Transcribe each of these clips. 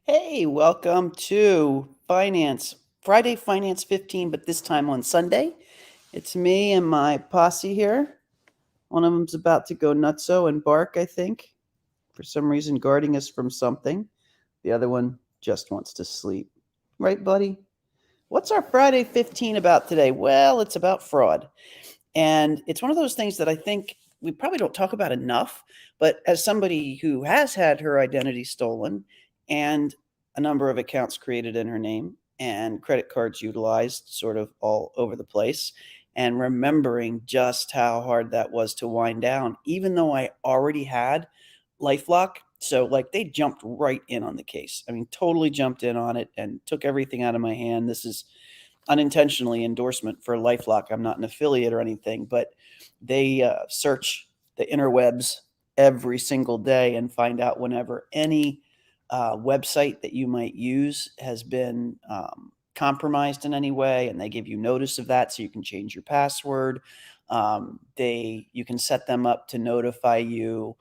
Hey, welcome to Friday Finance 15, but this time on Sunday. It's me and my posse here. One of them's about to go nutso and bark, I think, for some reason, guarding us from something. The other one just wants to sleep. Right, buddy? What's our Friday 15 about today? Well, it's about fraud. And it's one of those things that I think we probably don't talk about enough. But as somebody who has had her identity stolen and a number of accounts created in her name and credit cards utilized sort of all over the place, and remembering just how hard that was to wind down, even though I already had Lifelock. So, like, they jumped right in on the case. I mean, totally jumped in on it and took everything out of my hand. This is unintentionally endorsement for LifeLock. I'm not an affiliate or anything, but they search the interwebs every single day and find out whenever any website that you might use has been compromised in any way, and they give you notice of that so you can change your password. You can set them up to notify you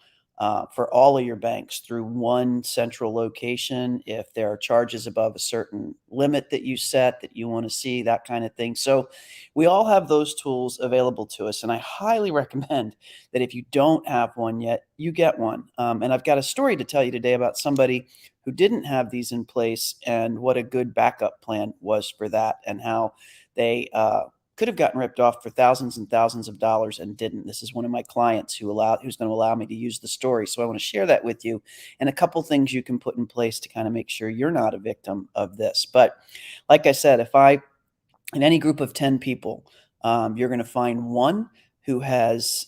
for all of your banks through one central location if there are charges above a certain limit that you set that you want to see, that kind of thing. So we all have those tools available to us, and I highly recommend that if you don't have one yet, you get one. And I've got a story to tell you today about somebody who didn't have these in place and what a good backup plan was for that, and how they could have gotten ripped off for thousands and thousands of dollars and didn't. This is one of my clients who's going to allow me to use the story. So I want to share that with you, and a couple things you can put in place to kind of make sure you're not a victim of this. But like I said, in any group of 10 people, you're going to find one who has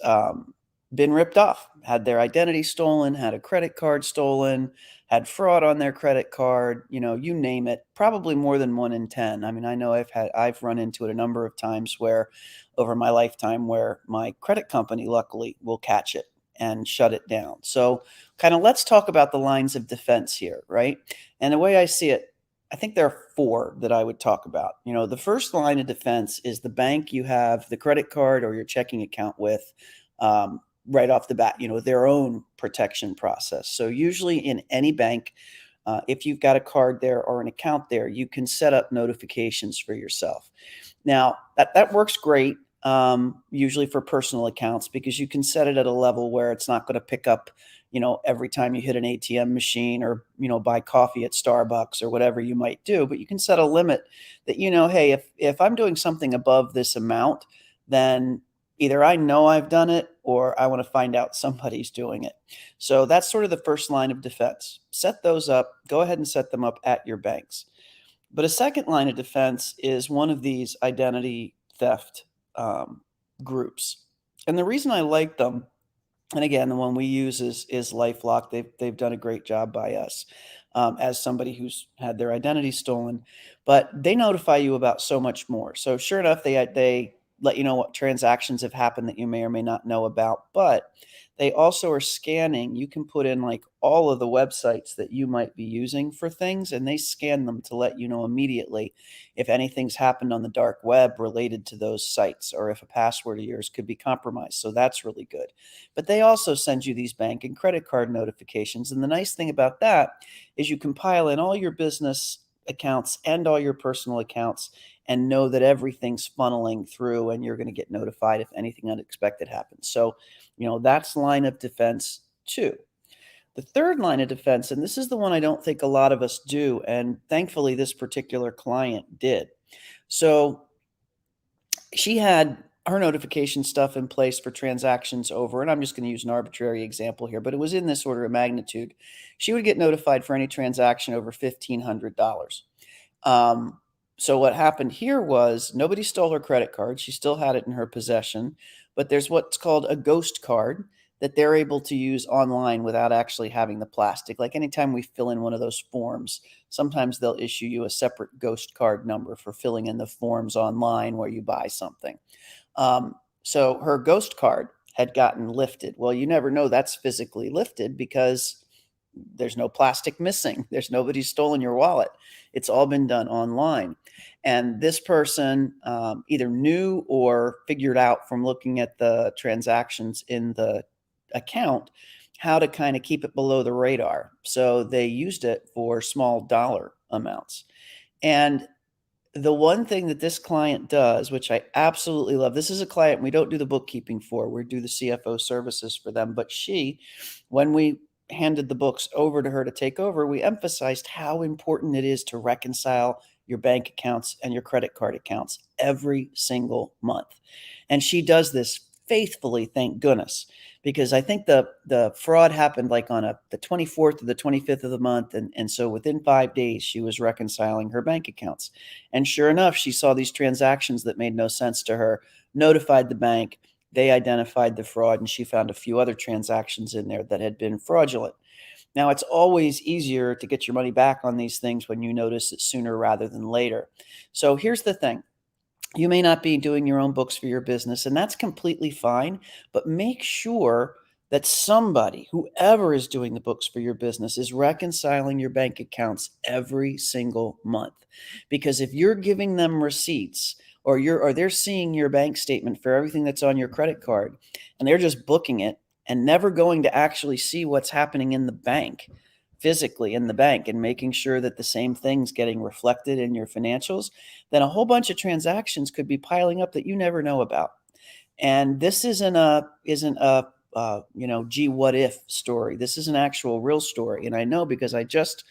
been ripped off, had their identity stolen, had a credit card stolen, had fraud on their credit card, you name it, probably more than 1 in 10. I mean, I know I've run into it a number of times where over my lifetime where my credit company luckily will catch it and shut it down. So kind of let's talk about the lines of defense here, right? And the way I see it, I think there are four that I would talk about. The first line of defense is the bank you have the credit card or your checking account with, right off the bat, their own protection process. So usually in any bank, if you've got a card there or an account there, you can set up notifications for yourself. Now, that works great, usually for personal accounts, because you can set it at a level where it's not going to pick up, every time you hit an ATM machine or, buy coffee at Starbucks or whatever you might do. But you can set a limit that, hey, if I'm doing something above this amount, then either I know I've done it or I want to find out somebody's doing it. So that's sort of the first line of defense. Set those up. Go ahead and set them up at your banks. But a second line of defense is one of these identity theft groups. And the reason I like them, and again, the one we use is LifeLock. They've done a great job by us, as somebody who's had their identity stolen, but they notify you about so much more. So sure enough, they let you know what transactions have happened that you may or may not know about, but they also are scanning. You can put in like all of the websites that you might be using for things, and they scan them to let you know immediately if anything's happened on the dark web related to those sites or if a password of yours could be compromised. So that's really good. But they also send you these bank and credit card notifications. And the nice thing about that is you compile in all your business accounts and all your personal accounts and know that everything's funneling through and you're going to get notified if anything unexpected happens. So, that's line of defense two. The third line of defense, and this is the one I don't think a lot of us do, and thankfully this particular client did. So she had her notification stuff in place for transactions over, and I'm just going to use an arbitrary example here, but it was in this order of magnitude. She would get notified for any transaction over $1,500. So what happened here was nobody stole her credit card. She still had it in her possession, but there's what's called a ghost card that they're able to use online without actually having the plastic. Like anytime we fill in one of those forms, sometimes they'll issue you a separate ghost card number for filling in the forms online where you buy something. So her ghost card had gotten lifted. Well, you never know that's physically lifted because there's no plastic missing. There's nobody stolen your wallet. It's all been done online. And this person either knew or figured out from looking at the transactions in the account how to kind of keep it below the radar. So they used it for small dollar amounts. And the one thing that this client does, which I absolutely love, this is a client we don't do the bookkeeping for, we do the CFO services for them. But when we handed the books over to her to take over, we emphasized how important it is to reconcile your bank accounts and your credit card accounts every single month. And she does this faithfully, thank goodness, because I think the fraud happened like on the 24th or the 25th of the month. And so within 5 days, she was reconciling her bank accounts. And sure enough, she saw these transactions that made no sense to her, notified the bank, they identified the fraud, and she found a few other transactions in there that had been fraudulent. Now, it's always easier to get your money back on these things when you notice it sooner rather than later. So here's the thing. You may not be doing your own books for your business, and that's completely fine, but make sure that somebody, whoever is doing the books for your business, is reconciling your bank accounts every single month. Because if you're giving them receipts or they're seeing your bank statement for everything that's on your credit card and they're just booking it and never going to actually see what's happening in the bank, physically in the bank, and making sure that the same thing's getting reflected in your financials, then a whole bunch of transactions could be piling up that you never know about. And this isn't a gee, what if story. This is an actual real story. And I know because I just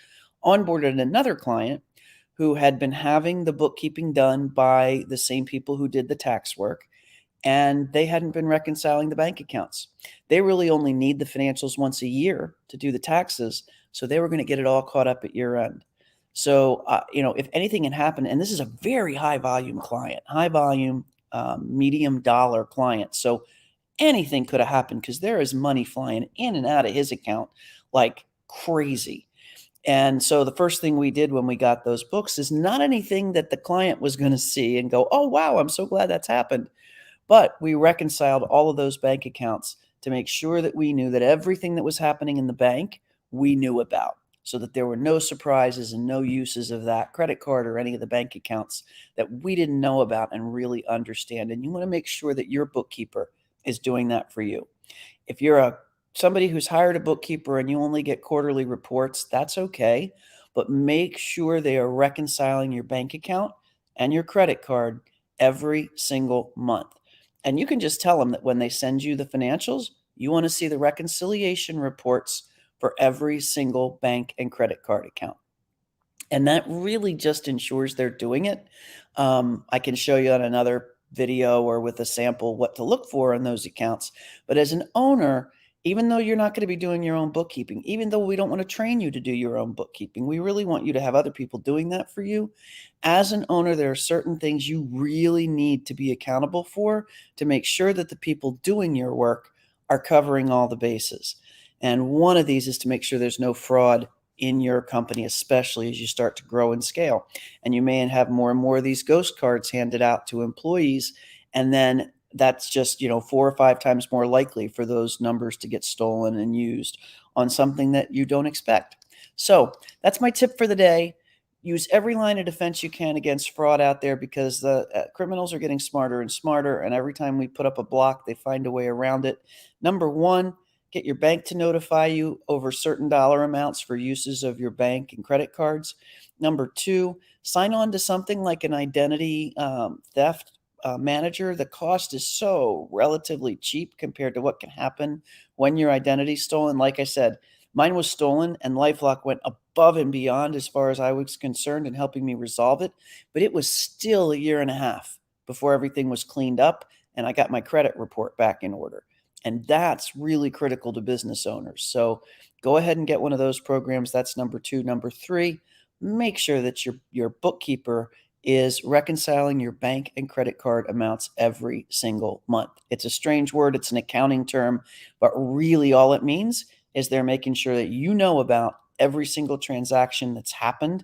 onboarded another client who had been having the bookkeeping done by the same people who did the tax work, and they hadn't been reconciling the bank accounts. They really only need the financials once a year to do the taxes, so they were going to get it all caught up at year end. So, if anything had happened, and this is a very high volume client, high volume, medium dollar client. So anything could have happened because there is money flying in and out of his account like crazy. And so the first thing we did when we got those books is not anything that the client was going to see and go, oh, wow, I'm so glad that's happened. But we reconciled all of those bank accounts to make sure that we knew that everything that was happening in the bank, we knew about, so that there were no surprises and no uses of that credit card or any of the bank accounts that we didn't know about and really understand. And you want to make sure that your bookkeeper is doing that for you. If you're somebody who's hired a bookkeeper and you only get quarterly reports, that's okay. But make sure they are reconciling your bank account and your credit card every single month. And you can just tell them that when they send you the financials, you want to see the reconciliation reports for every single bank and credit card account. And that really just ensures they're doing it. I can show you on another video or with a sample what to look for in those accounts. But as an owner, even though you're not going to be doing your own bookkeeping, even though we don't want to train you to do your own bookkeeping, we really want you to have other people doing that for you. As an owner, there are certain things you really need to be accountable for to make sure that the people doing your work are covering all the bases. And one of these is to make sure there's no fraud in your company, especially as you start to grow and scale. And you may have more and more of these ghost cards handed out to employees. And then that's just, 4 or 5 times more likely for those numbers to get stolen and used on something that you don't expect. So that's my tip for the day. Use every line of defense you can against fraud out there, because the criminals are getting smarter and smarter. And every time we put up a block, they find a way around it. Number one, get your bank to notify you over certain dollar amounts for uses of your bank and credit cards. Number two, sign on to something like an identity theft manager. The cost is so relatively cheap compared to what can happen when your identity is stolen. Like I said, mine was stolen and LifeLock went above and beyond as far as I was concerned in helping me resolve it. But it was still a year and a half before everything was cleaned up and I got my credit report back in order. And that's really critical to business owners. So go ahead and get one of those programs. That's number two. Number three, make sure that your bookkeeper is reconciling your bank and credit card amounts every single month. It's a strange word. It's an accounting term, but really all it means is they're making sure that you know about every single transaction that's happened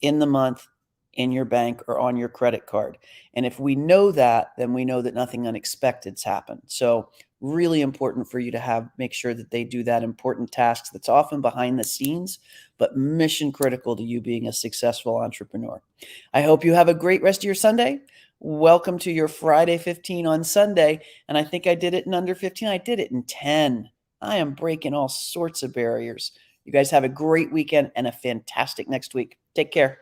in the month in your bank or on your credit card. And if we know that, then we know that nothing unexpected's happened. So really important for you to make sure that they do that important task that's often behind the scenes, but mission critical to you being a successful entrepreneur. I hope you have a great rest of your Sunday. Welcome to your Friday 15 on Sunday. And I think I did it in under 15. I did it in 10. I am breaking all sorts of barriers. You guys have a great weekend and a fantastic next week. Take care.